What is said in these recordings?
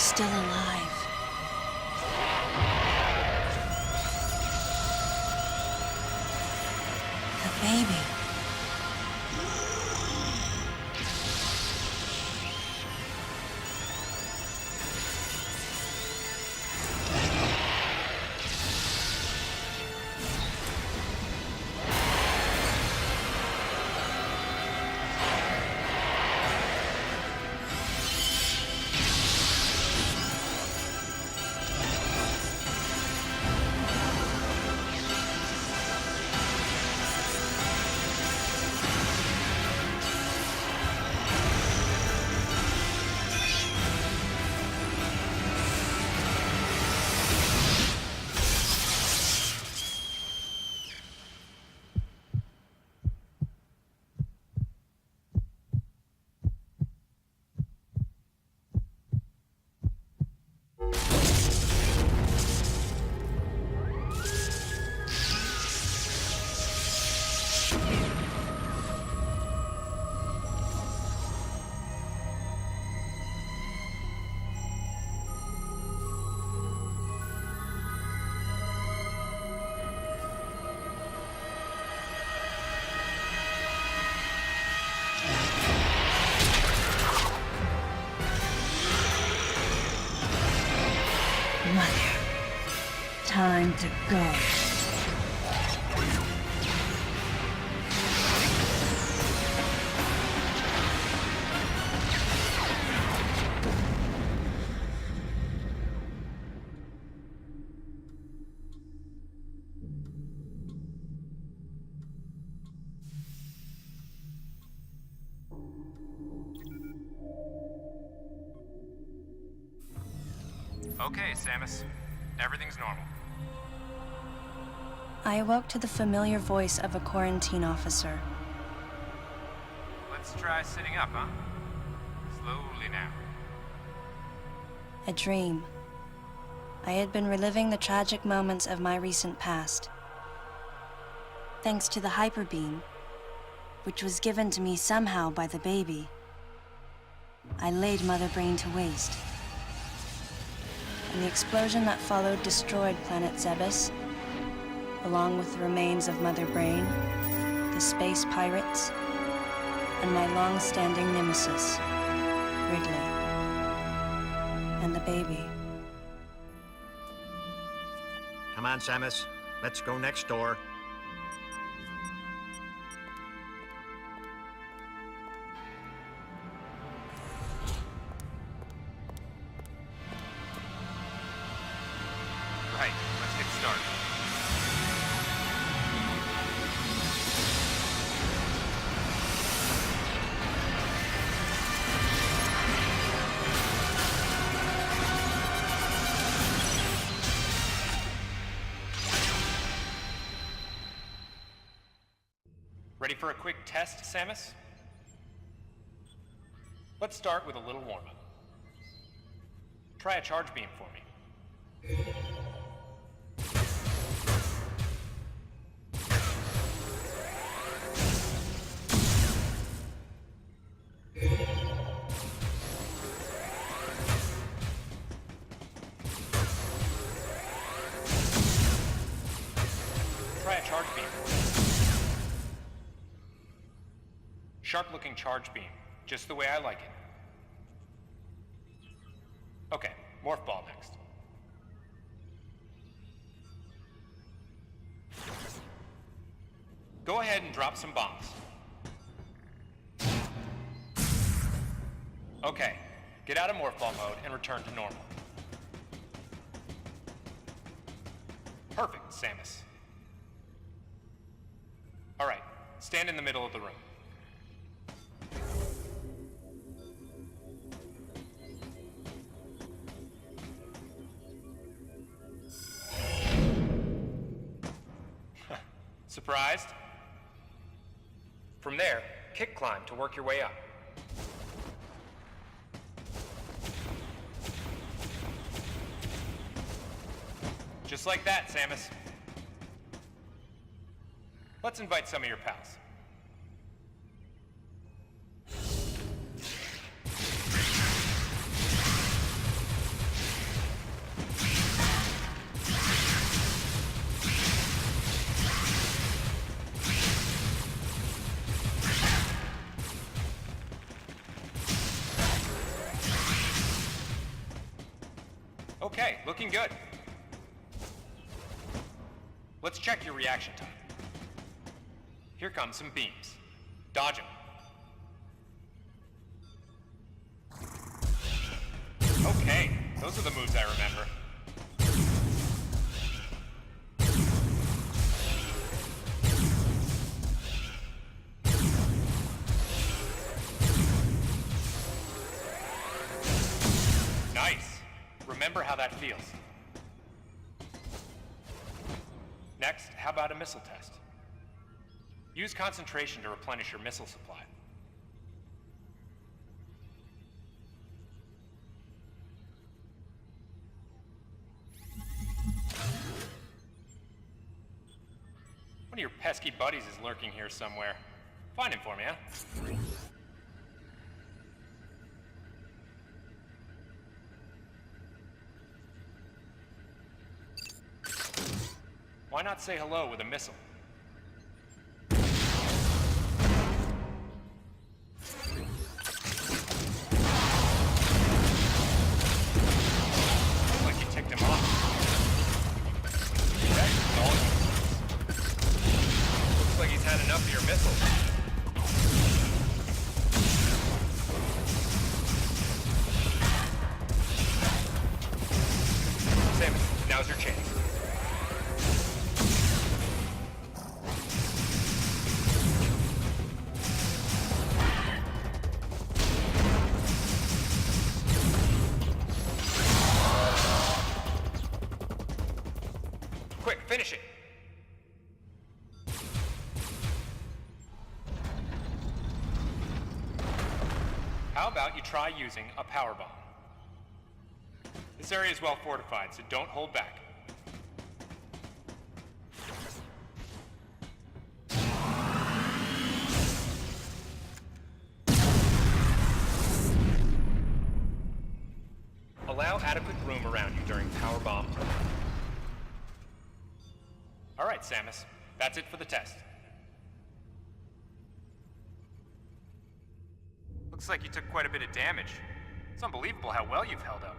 still alive. The baby. Mother, time to go. Okay, Samus. Everything's normal. I awoke to the familiar voice of a quarantine officer. Let's try sitting up, huh? Slowly now. A dream. I had been reliving the tragic moments of my recent past. Thanks to the hyper beam, which was given to me somehow by the baby, I laid Mother Brain to waste. And the explosion that followed destroyed Planet Zebes, along with the remains of Mother Brain, the space pirates, and my long-standing nemesis, Ridley, and the baby. Come on, Samus. Let's go next door. Right, let's get started. Ready for a quick test, Samus? Let's start with a little warm-up. Try a charge beam for me. Try a charge beam. Sharp-looking charge beam, just the way I like it. Okay, morph ball next. Go ahead and drop some bombs. Okay, get out of morph ball mode and return to normal. Perfect, Samus. All right, stand in the middle of the room. Surprised? From there, kick climb to work your way up. Just like that, Samus. Let's invite some of your pals. Okay, looking good. Let's check your reaction time. Here come some beams. Dodge them. Okay, those are the moves I remember. Nice. Remember how that feels. Next, how about a missile test? Use concentration to replenish your missile supply. One of your pesky buddies is lurking here somewhere. Find him for me, huh? Why not say hello with a missile? Looks like you ticked him off. That is all you. Looks like he's had enough of your missiles. Samus, now's your chance. Quick, finish it! How about you try using a power bomb? This area is well fortified, so don't hold back. Allow adequate room around you during power bomb. All right, Samus. That's it for the test. Looks like you took quite a bit of damage. It's unbelievable how well you've held up.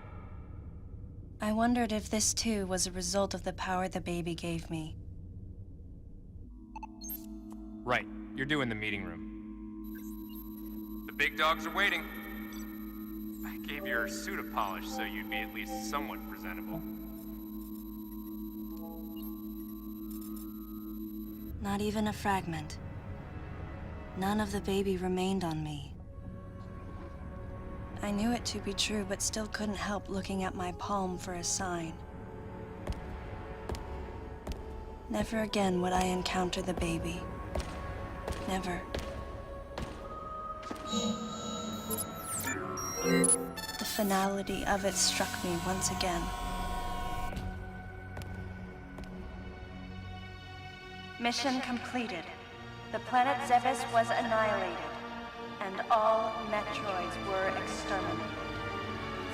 I wondered if this too was a result of the power the baby gave me. Right. You're due in the meeting room. The big dogs are waiting. I gave your suit a polish so you'd be at least somewhat presentable. Not even a fragment. None of the baby remained on me. I knew it to be true, but still couldn't help looking at my palm for a sign. Never again would I encounter the baby. Never. The finality of it struck me once again. Mission completed. The planet Zebes was annihilated, and all Metroids were exterminated.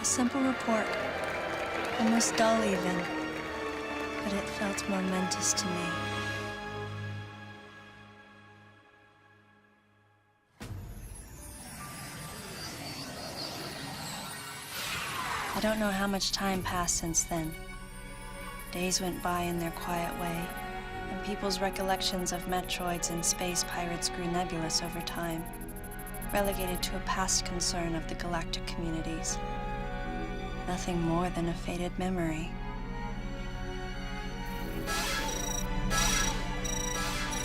A simple report, almost dull even, but it felt momentous to me. I don't know how much time passed since then. Days went by in their quiet way, and people's recollections of Metroids and space pirates grew nebulous over time, relegated to a past concern of the galactic communities. Nothing more than a faded memory.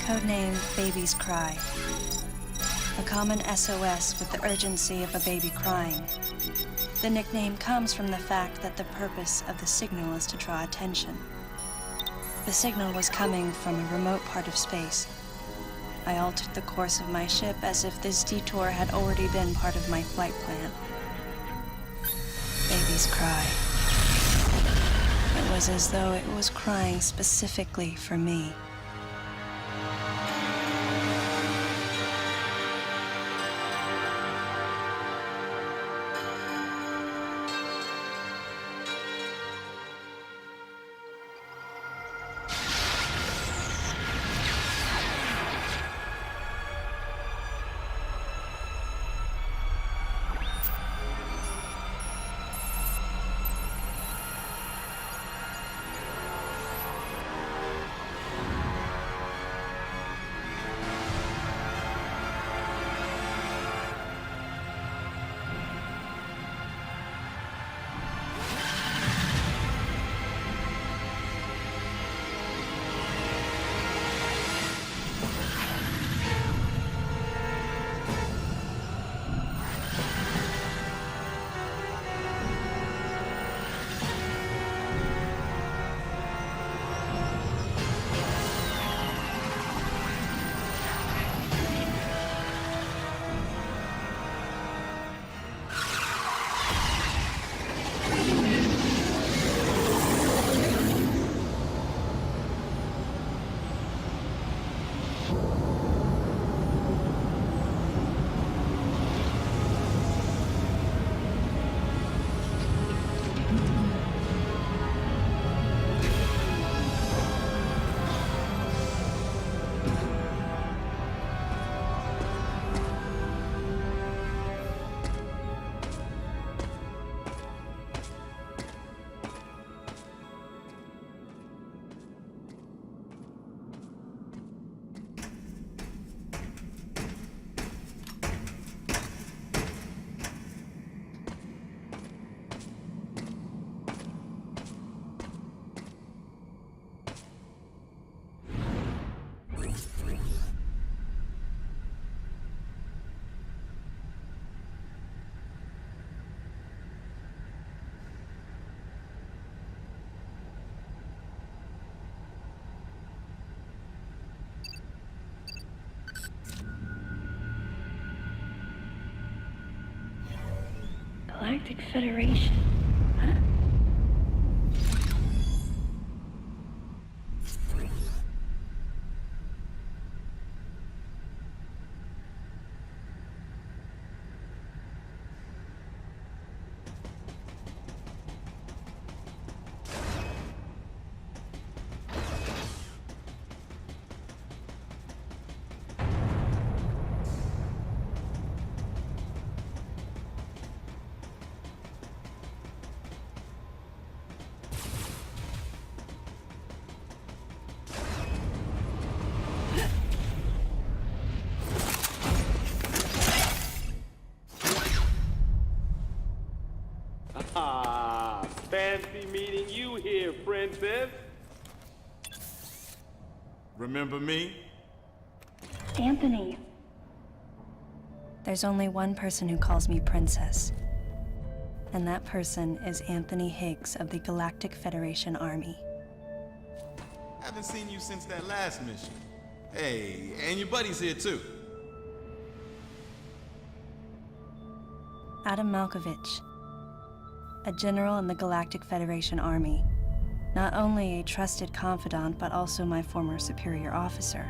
Codename Baby's Cry. A common SOS with the urgency of a baby crying. The nickname comes from the fact that the purpose of the signal is to draw attention. The signal was coming from a remote part of space. I altered the course of my ship as if this detour had already been part of my flight plan. Baby's cry. It was as though it was crying specifically for me. Galactic Federation. Huh? Ah, fancy meeting you here, princess. Remember me? Anthony. There's only one person who calls me Princess. And that person is Anthony Higgs of the Galactic Federation Army. Haven't seen you since that last mission. Hey, and your buddy's here too. Adam Malkovich, a general in the Galactic Federation Army. Not only a trusted confidant, but also my former superior officer.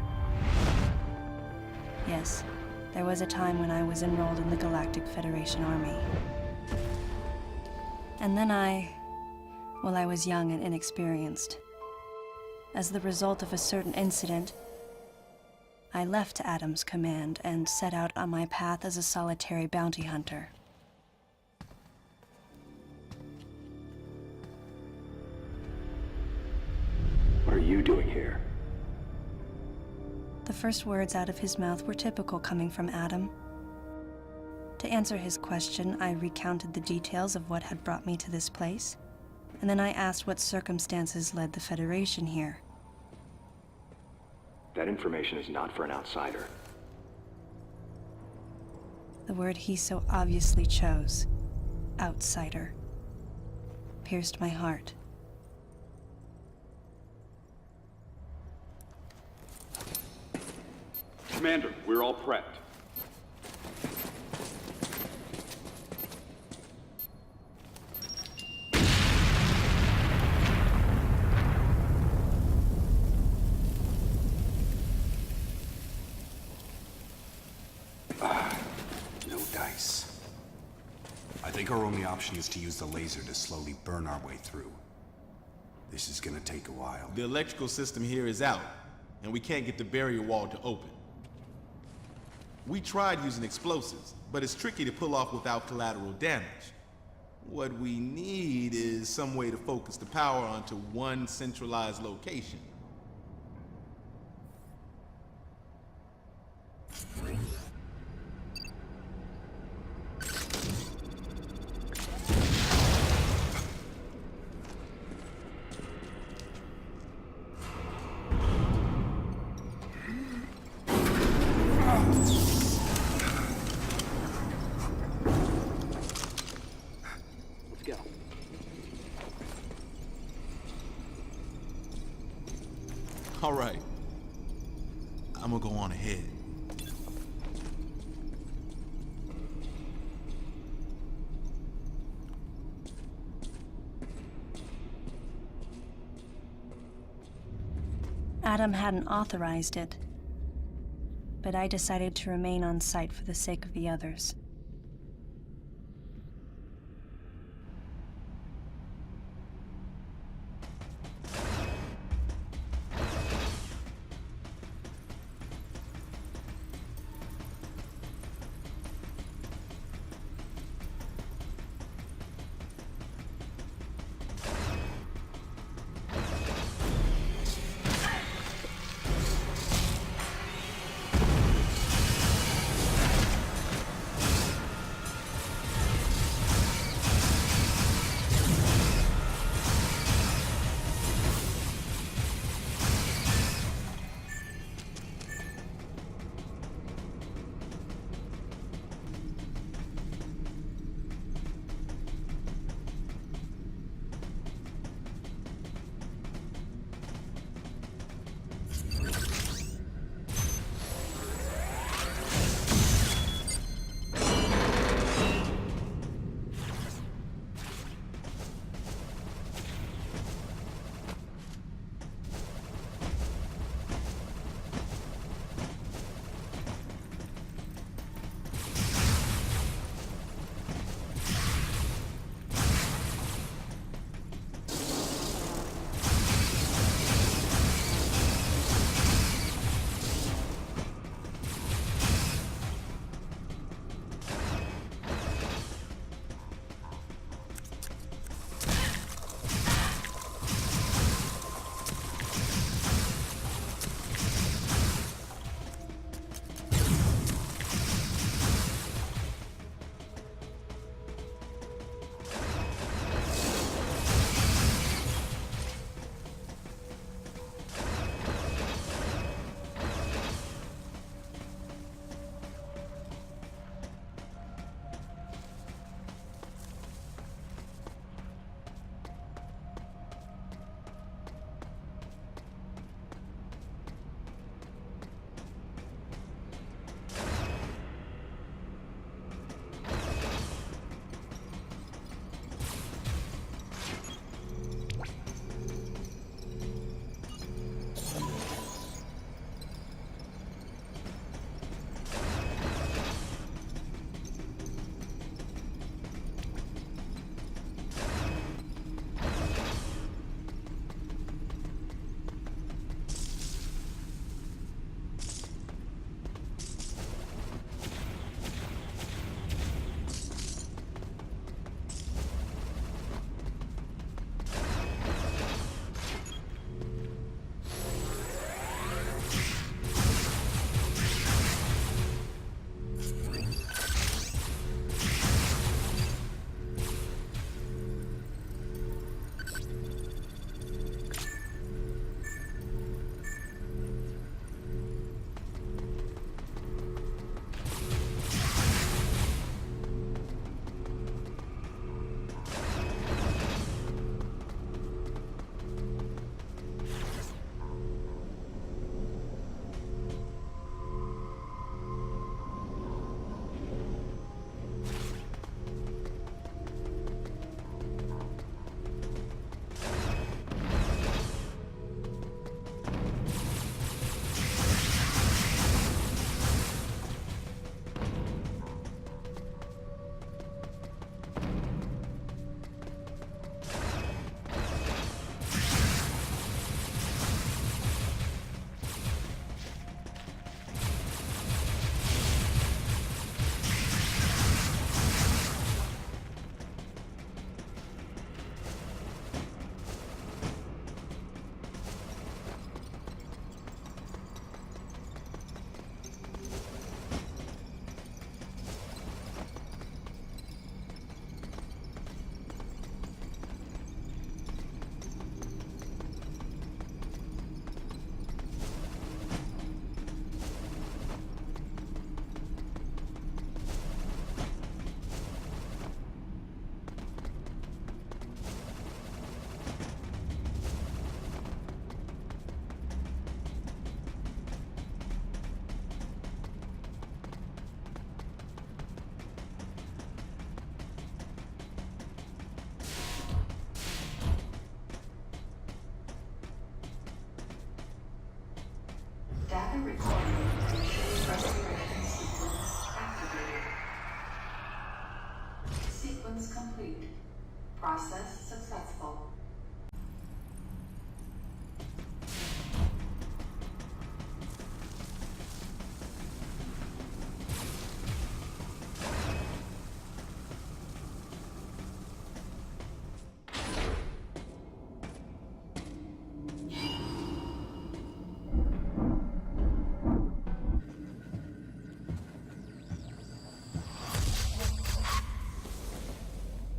Yes, there was a time when I was enrolled in the Galactic Federation Army. And then I was young and inexperienced. As the result of a certain incident, I left Adam's command and set out on my path as a solitary bounty hunter. What are you doing here? The first words out of his mouth were typical coming from Adam. To answer his question, I recounted the details of what had brought me to this place, and then I asked what circumstances led the Federation here. That information is not for an outsider. The word he so obviously chose, outsider, pierced my heart. Commander, we're all prepped. No dice. I think our only option is to use the laser to slowly burn our way through. This is gonna take a while. The electrical system here is out, and we can't get the barrier wall to open. We tried using explosives, but it's tricky to pull off without collateral damage. What we need is some way to focus the power onto one centralized location. Let's go. All right. I'm gonna go on ahead. Adam hadn't authorized it, but I decided to remain on site for the sake of the others. and recording. Restoration sequence activated. Sequence complete. Process successful.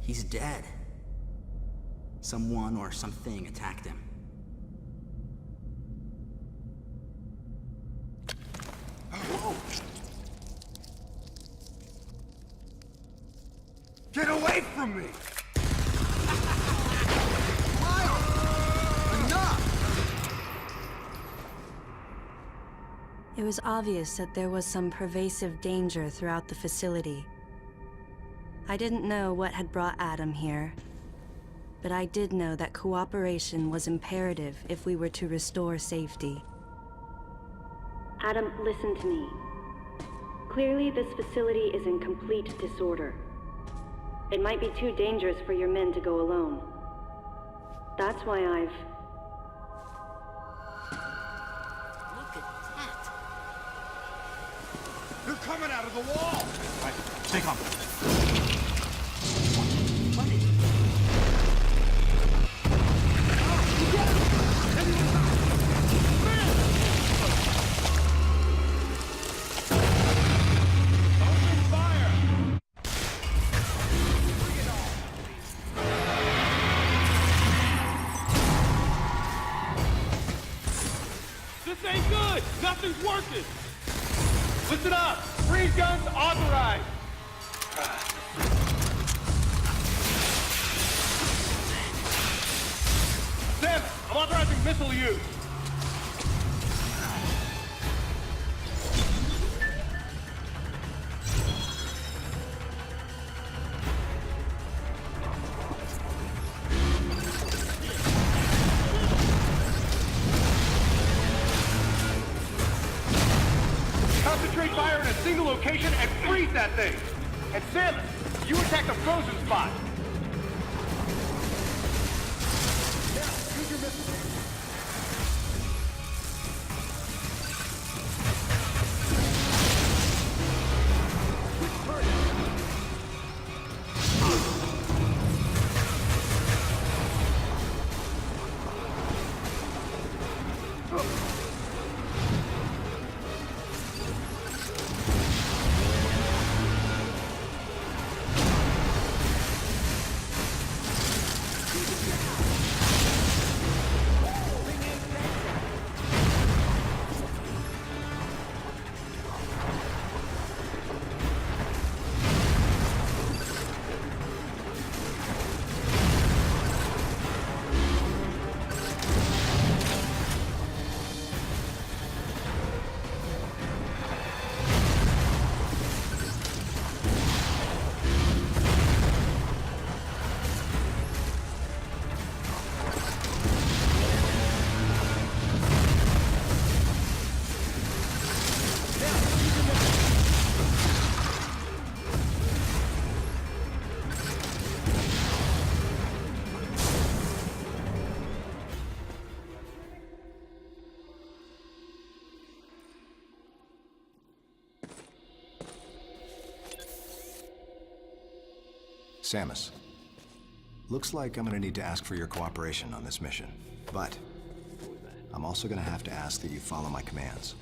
He's dead. Someone or something attacked him. Whoa! Get away from me! It was obvious that there was some pervasive danger throughout the facility. I didn't know what had brought Adam here, but I did know that cooperation was imperative if we were to restore safety. Adam, listen to me. Clearly, this facility is in complete disorder. It might be too dangerous for your men to go alone. That's why I've... Look at that! They're coming out of the wall! Right, stay calm. What is it? This ain't good! Nothing's working! Listen up! Freeze guns authorized! Sam, I'm authorizing missile use! Concentrate fire in a single location and freeze that thing! And Samus, you attack the frozen spot! Samus, looks like I'm gonna need to ask for your cooperation on this mission, but I'm also gonna have to ask that you follow my commands.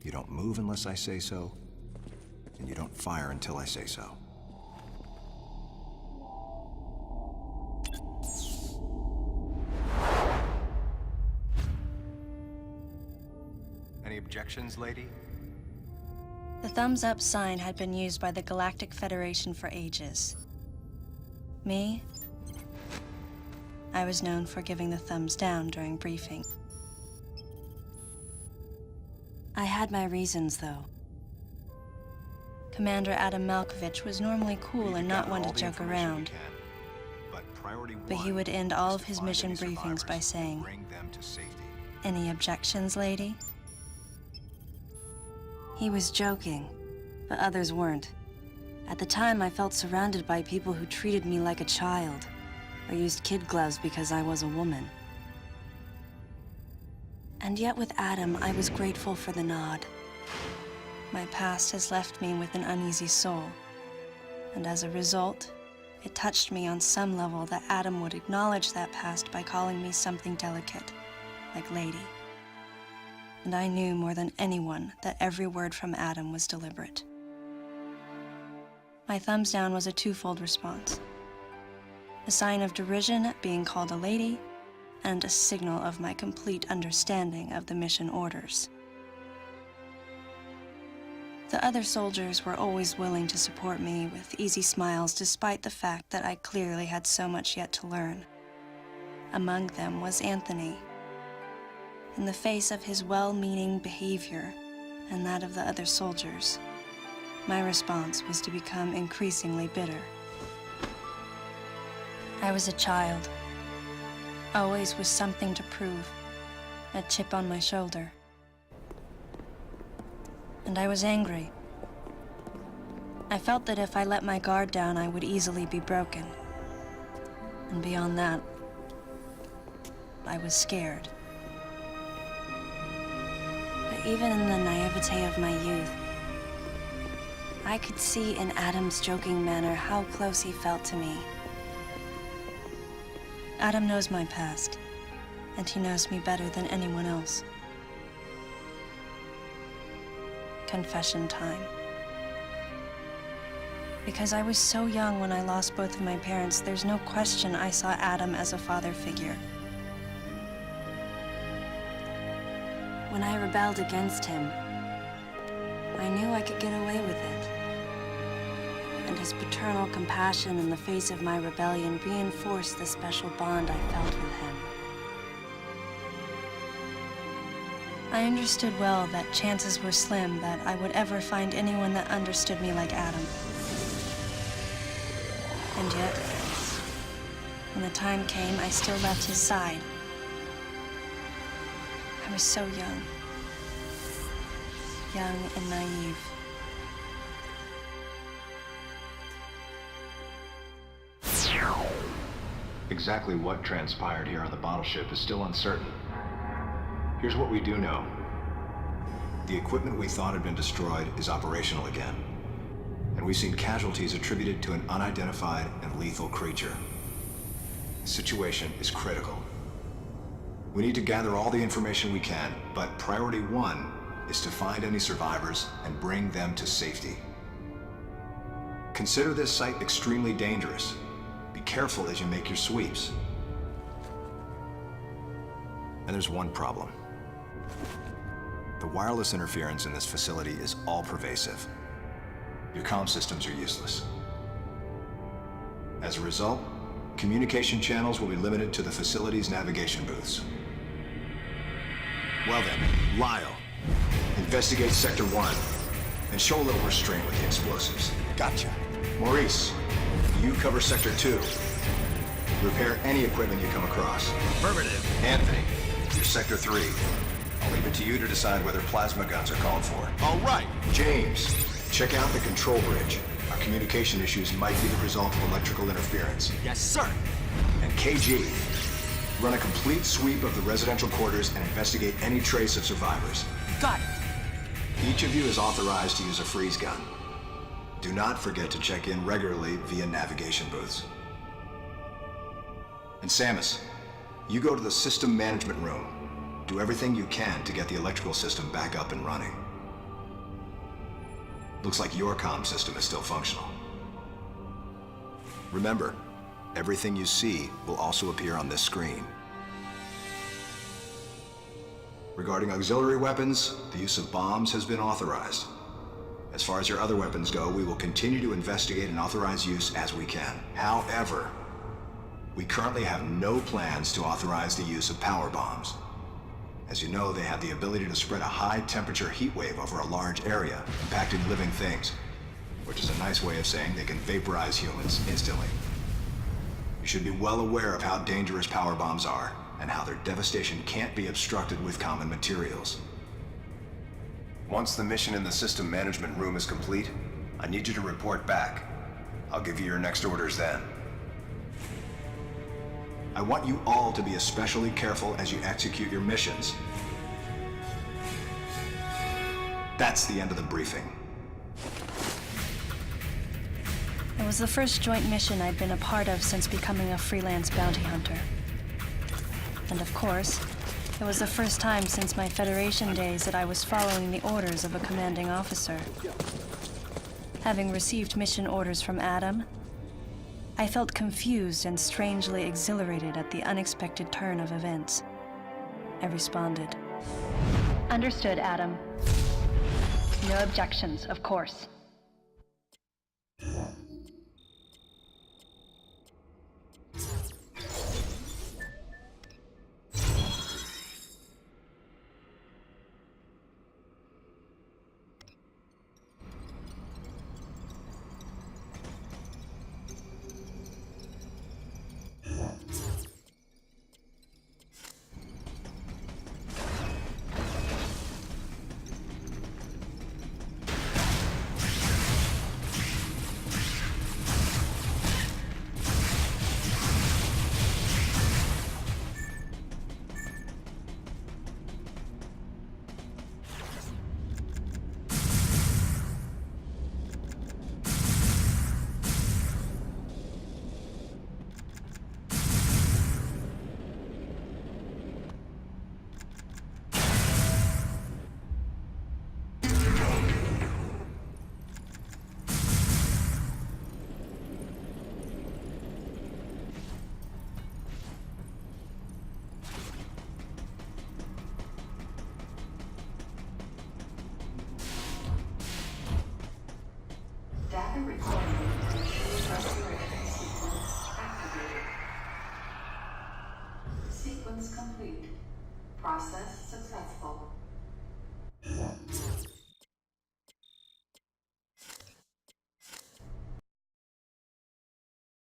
You don't move unless I say so, and you don't fire until I say so. Any objections, lady? The thumbs up sign had been used by the Galactic Federation for ages. Me? I was known for giving the thumbs down during briefing. I had my reasons, though. Commander Adam Malkovich was normally cool and not one to joke around. But he would end all of his mission briefings by saying, "Any objections, lady?" He was joking, but others weren't. At the time, I felt surrounded by people who treated me like a child, or used kid gloves because I was a woman. And yet with Adam, I was grateful for the nod. My past has left me with an uneasy soul, and as a result, it touched me on some level that Adam would acknowledge that past by calling me something delicate, like lady. And I knew more than anyone that every word from Adam was deliberate. My thumbs down was a twofold response. A sign of derision at being called a lady, and a signal of my complete understanding of the mission orders. The other soldiers were always willing to support me with easy smiles despite the fact that I clearly had so much yet to learn. Among them was Anthony. In the face of his well-meaning behavior and that of the other soldiers, my response was to become increasingly bitter. I was a child, always with something to prove, a chip on my shoulder. And I was angry. I felt that if I let my guard down, I would easily be broken. And beyond that, I was scared. But even in the naivete of my youth, I could see in Adam's joking manner how close he felt to me. Adam knows my past, and he knows me better than anyone else. Confession time. Because I was so young when I lost both of my parents, there's no question I saw Adam as a father figure. When I rebelled against him, I knew I could get away with it. And his paternal compassion in the face of my rebellion reinforced the special bond I felt with him. I understood well that chances were slim that I would ever find anyone that understood me like Adam. And yet, when the time came, I still left his side. I was so young. Young and naive. Exactly what transpired here on the bottle ship is still uncertain. Here's what we do know. The equipment we thought had been destroyed is operational again. And we've seen casualties attributed to an unidentified and lethal creature. The situation is critical. We need to gather all the information we can, but priority one is to find any survivors and bring them to safety. Consider this site extremely dangerous. Be careful as you make your sweeps. And there's one problem. The wireless interference in this facility is all-pervasive. Your comm systems are useless. As a result, communication channels will be limited to the facility's navigation booths. Well then, Lyle, investigate Sector 1 and show a little restraint with the explosives. Gotcha. Maurice, you cover Sector 2. Repair any equipment you come across. Affirmative. Anthony, you're Sector 3. I'll leave it to you to decide whether plasma guns are called for. All right. James, check out the control bridge. Our communication issues might be the result of electrical interference. Yes, sir. And KG, run a complete sweep of the residential quarters and investigate any trace of survivors. Got it. Each of you is authorized to use a freeze gun. Do not forget to check in regularly via navigation booths. And Samus, you go to the system management room. Do everything you can to get the electrical system back up and running. Looks like your comm system is still functional. Remember, everything you see will also appear on this screen. Regarding auxiliary weapons, the use of bombs has been authorized. As far as your other weapons go, we will continue to investigate and authorize use as we can. However, we currently have no plans to authorize the use of power bombs. As you know, they have the ability to spread a high-temperature heat wave over a large area, impacting living things, which is a nice way of saying they can vaporize humans instantly. You should be well aware of how dangerous power bombs are, and how their devastation can't be obstructed with common materials. Once the mission in the system management room is complete, I need you to report back. I'll give you your next orders then. I want you all to be especially careful as you execute your missions. That's the end of the briefing. It was the first joint mission I'd been a part of since becoming a freelance bounty hunter. And of course, it was the first time since my Federation days that I was following the orders of a commanding officer. Having received mission orders from Adam, I felt confused and strangely exhilarated at the unexpected turn of events. I responded. Understood, Adam. No objections, of course. Data recording and restoration sequence activated. Sequence complete. Process successful.